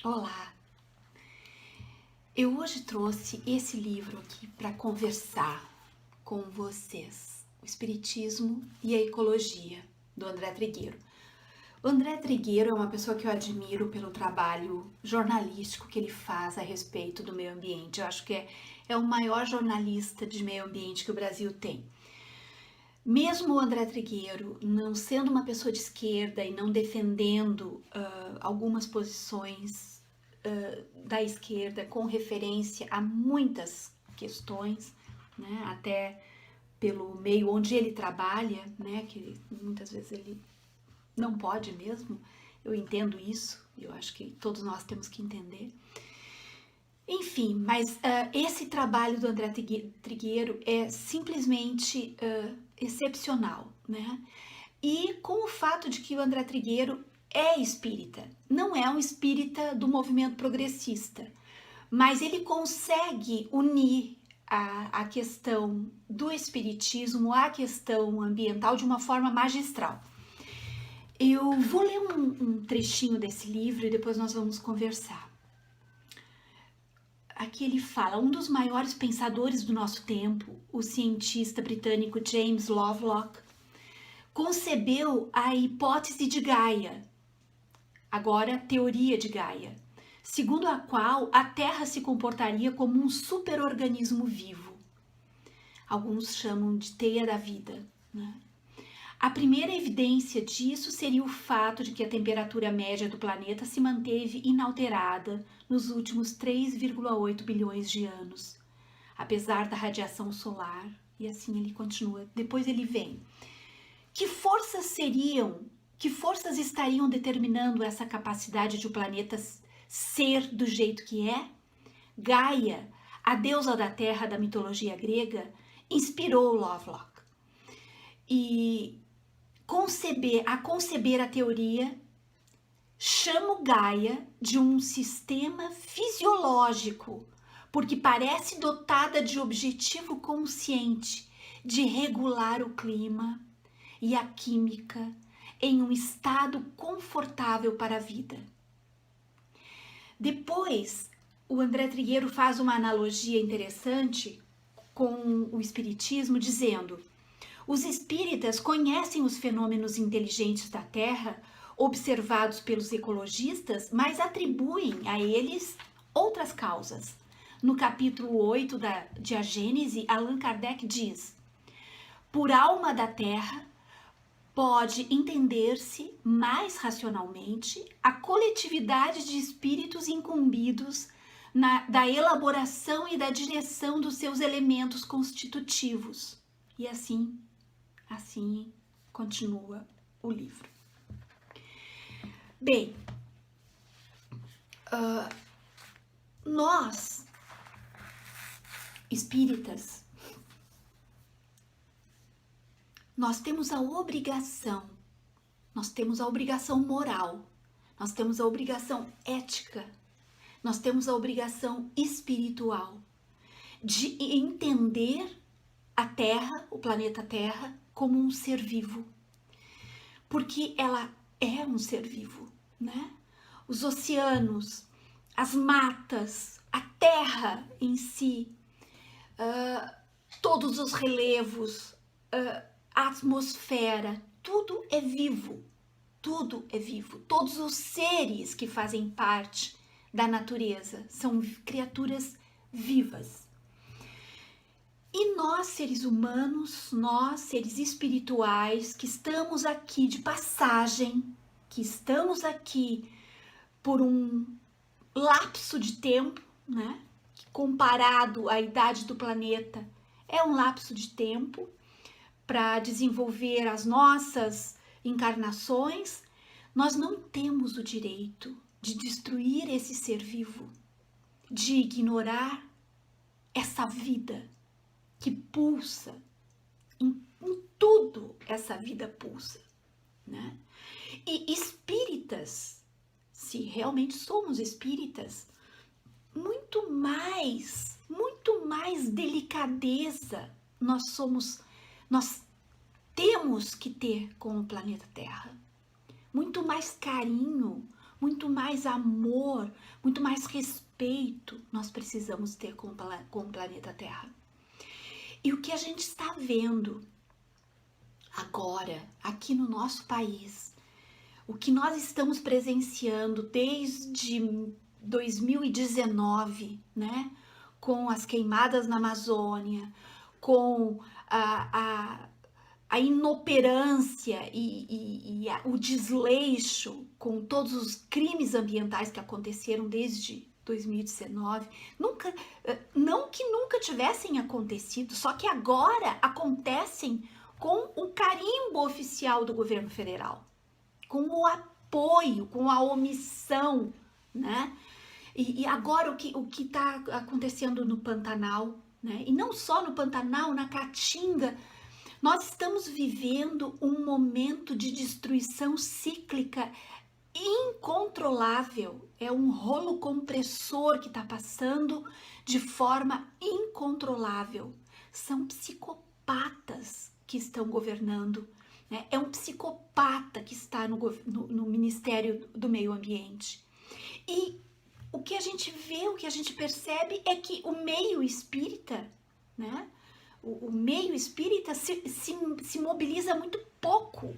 Olá, eu hoje trouxe esse livro aqui para conversar com vocês, o Espiritismo e a Ecologia, do André Trigueiro. O André Trigueiro é uma pessoa que eu admiro pelo trabalho jornalístico que ele faz a respeito do meio ambiente. Eu acho que é o maior jornalista de meio ambiente que o Brasil tem. Mesmo o André Trigueiro não sendo uma pessoa de esquerda e não defendendo algumas posições da esquerda com referência a muitas questões, né, até pelo meio onde ele trabalha, né, que muitas vezes ele não pode mesmo, eu entendo isso, eu acho que todos nós temos que entender. Enfim, mas esse trabalho do André Trigueiro é simplesmente excepcional, né? E com o fato de que o André Trigueiro é espírita, não é um espírita do movimento progressista, mas ele consegue unir a questão do espiritismo à questão ambiental de uma forma magistral. Eu vou ler um trechinho desse livro e depois nós vamos conversar. Aqui ele fala: um dos maiores pensadores do nosso tempo, o cientista britânico James Lovelock, concebeu a hipótese de Gaia, agora teoria de Gaia, segundo a qual a Terra se comportaria como um superorganismo vivo. Alguns chamam de teia da vida, né? A primeira evidência disso seria o fato de que a temperatura média do planeta se manteve inalterada nos últimos 3,8 bilhões de anos, apesar da radiação solar, e assim ele continua. Depois ele vem: que forças estariam determinando essa capacidade de o planeta ser do jeito que é? Gaia, a deusa da terra da mitologia grega, inspirou Lovelock. E conceber a teoria, chamo Gaia de um sistema fisiológico, porque parece dotada de objetivo consciente de regular o clima e a química em um estado confortável para a vida. Depois, o André Trigueiro faz uma analogia interessante com o espiritismo, dizendo: os espíritas conhecem os fenômenos inteligentes da Terra observados pelos ecologistas, mas atribuem a eles outras causas. No capítulo 8 de A Gênese, Allan Kardec diz: por alma da Terra pode entender-se mais racionalmente a coletividade de espíritos incumbidos da elaboração e da direção dos seus elementos constitutivos. E assim continua o livro. Bem, nós, espíritas, nós temos a obrigação moral, nós temos a obrigação ética, nós temos a obrigação espiritual de entender a Terra, o planeta Terra, como um ser vivo, porque ela é um ser vivo, né? Os oceanos, as matas, a Terra em si, todos os relevos, a atmosfera, tudo é vivo, tudo é vivo. Todos os seres que fazem parte da natureza são criaturas vivas. E nós, seres humanos, nós, seres espirituais, que estamos aqui de passagem, que estamos aqui por um lapso de tempo, né? Que comparado à idade do planeta, é um lapso de tempo para desenvolver as nossas encarnações, nós não temos o direito de destruir esse ser vivo, de ignorar essa vida que pulsa, em tudo essa vida pulsa, né? E espíritas, se realmente somos espíritas, muito mais delicadeza nós temos que ter com o planeta Terra, muito mais carinho, muito mais amor, muito mais respeito nós precisamos ter com o planeta Terra. E o que a gente está vendo agora, aqui no nosso país, o que nós estamos presenciando desde 2019, né? Com as queimadas na Amazônia, com a inoperância e o desleixo com todos os crimes ambientais que aconteceram desde 2019, não que nunca tivessem acontecido, só que agora acontecem com o carimbo oficial do governo federal, com o apoio, com a omissão, né? E agora o que está acontecendo no Pantanal, né? E não só no Pantanal, na Caatinga, nós estamos vivendo um momento de destruição cíclica incontrolável. É um rolo compressor que está passando de forma incontrolável. São psicopatas que estão governando, né? É um psicopata que está no Ministério do Meio Ambiente. E o que a gente vê, o que a gente percebe é que o meio espírita, né? O meio espírita se mobiliza muito pouco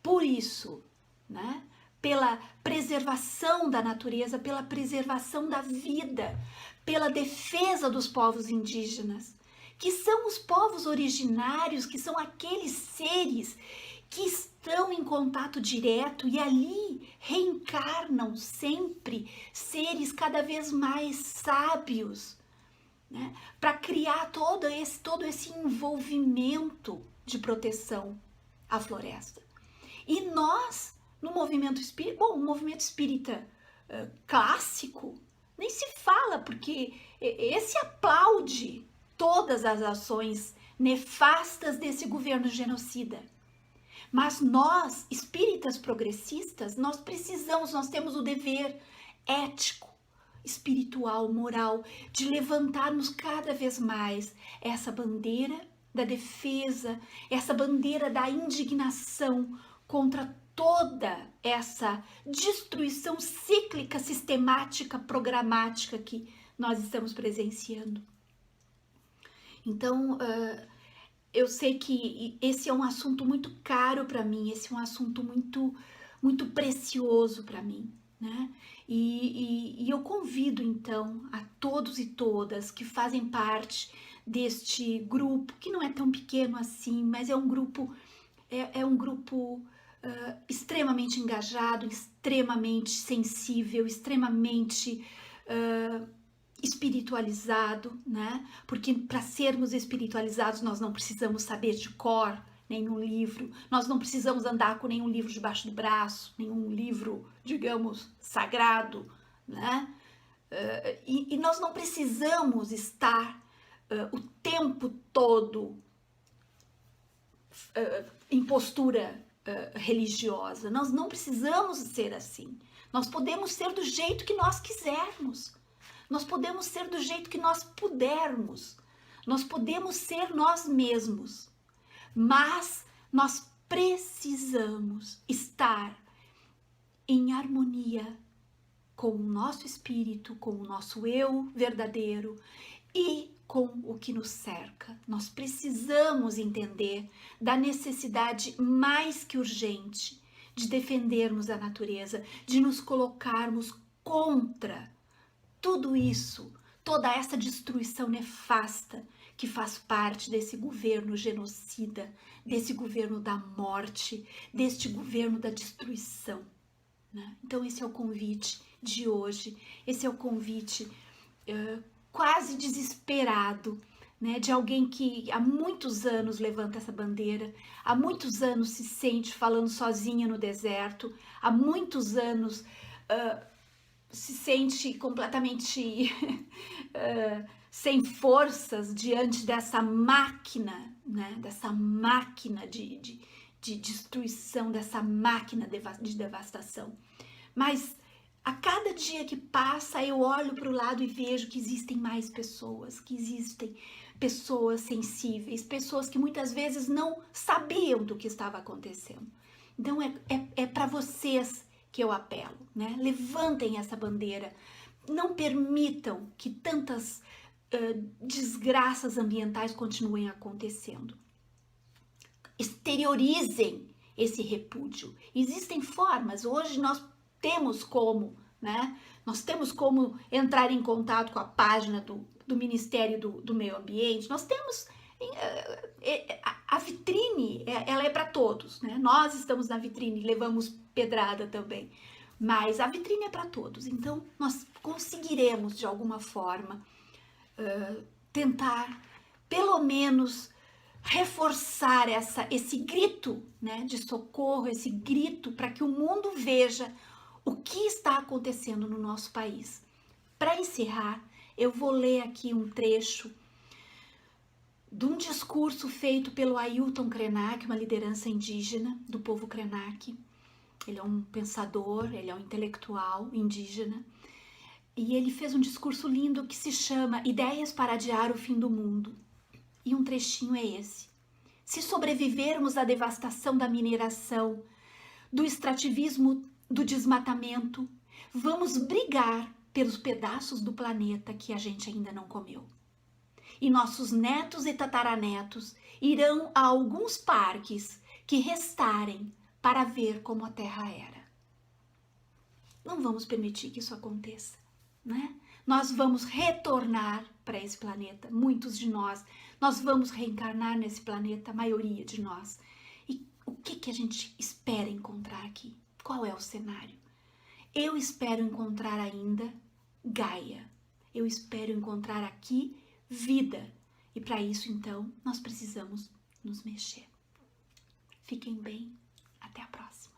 por isso, né? Pela preservação da natureza, pela preservação da vida, pela defesa dos povos indígenas, que são os povos originários, que são aqueles seres que estão em contato direto e ali reencarnam sempre seres cada vez mais sábios, né, para criar todo esse envolvimento de proteção à floresta. E nós, no movimento espírita, o movimento espírita clássico, nem se fala, porque esse aplaude todas as ações nefastas desse governo genocida. Mas nós, espíritas progressistas, nós temos o dever ético, espiritual, moral, de levantarmos cada vez mais essa bandeira da defesa, essa bandeira da indignação contra toda essa destruição cíclica, sistemática, programática que nós estamos presenciando. Então, eu sei que esse é um assunto muito caro para mim, esse é um assunto muito precioso para mim, né? E eu convido então a todos e todas que fazem parte deste grupo, que não é tão pequeno assim, mas é um grupo extremamente engajado, extremamente sensível, extremamente espiritualizado, né? Porque para sermos espiritualizados nós não precisamos saber de cor nenhum livro, nós não precisamos andar com nenhum livro debaixo do braço, nenhum livro, digamos, sagrado, né? E nós não precisamos estar o tempo todo em postura religiosa. Nós não precisamos ser assim. Nós podemos ser do jeito que nós quisermos. Nós podemos ser do jeito que nós pudermos. Nós podemos ser nós mesmos. Mas nós precisamos estar em harmonia com o nosso espírito, com o nosso eu verdadeiro e com o que nos cerca. Nós precisamos entender da necessidade mais que urgente de defendermos a natureza, de nos colocarmos contra tudo isso, toda essa destruição nefasta que faz parte desse governo genocida, desse governo da morte, deste governo da destruição, né? Então esse é o convite de hoje, esse é o convite quase desesperado, né, de alguém que há muitos anos levanta essa bandeira, há muitos anos se sente falando sozinha no deserto, há muitos anos se sente completamente sem forças diante dessa máquina, né, dessa máquina de destruição, dessa máquina de devastação. Mas a cada dia que passa, eu olho para o lado e vejo que existem mais pessoas, que existem pessoas sensíveis, pessoas que muitas vezes não sabiam do que estava acontecendo. Então é para vocês que eu apelo, né? Levantem essa bandeira, não permitam que tantas desgraças ambientais continuem acontecendo. Exteriorizem esse repúdio. Existem formas, hoje nós temos como, né? Nós temos como entrar em contato com a página do Ministério do Meio Ambiente, nós temos a vitrine, ela é para todos, né? Nós estamos na vitrine, levamos pedrada também, mas a vitrine é para todos, então nós conseguiremos de alguma forma tentar, pelo menos, reforçar esse grito, né, de socorro, esse grito para que o mundo veja o que está acontecendo no nosso país. Para encerrar, eu vou ler aqui um trecho de um discurso feito pelo Ailton Krenak, uma liderança indígena do povo Krenak. Ele é um pensador, ele é um intelectual indígena, e ele fez um discurso lindo que se chama Ideias para Adiar o Fim do Mundo. E um trechinho é esse. Se sobrevivermos à devastação da mineração, do extrativismo, do desmatamento, vamos brigar pelos pedaços do planeta que a gente ainda não comeu. E nossos netos e tataranetos irão a alguns parques que restarem para ver como a Terra era. Não vamos permitir que isso aconteça, né? Nós vamos retornar para esse planeta, muitos de nós vamos reencarnar nesse planeta, a maioria de nós. E o que a gente espera encontrar aqui? Qual é o cenário? Eu espero encontrar ainda Gaia. Eu espero encontrar aqui vida. E para isso, então, nós precisamos nos mexer. Fiquem bem. Até a próxima.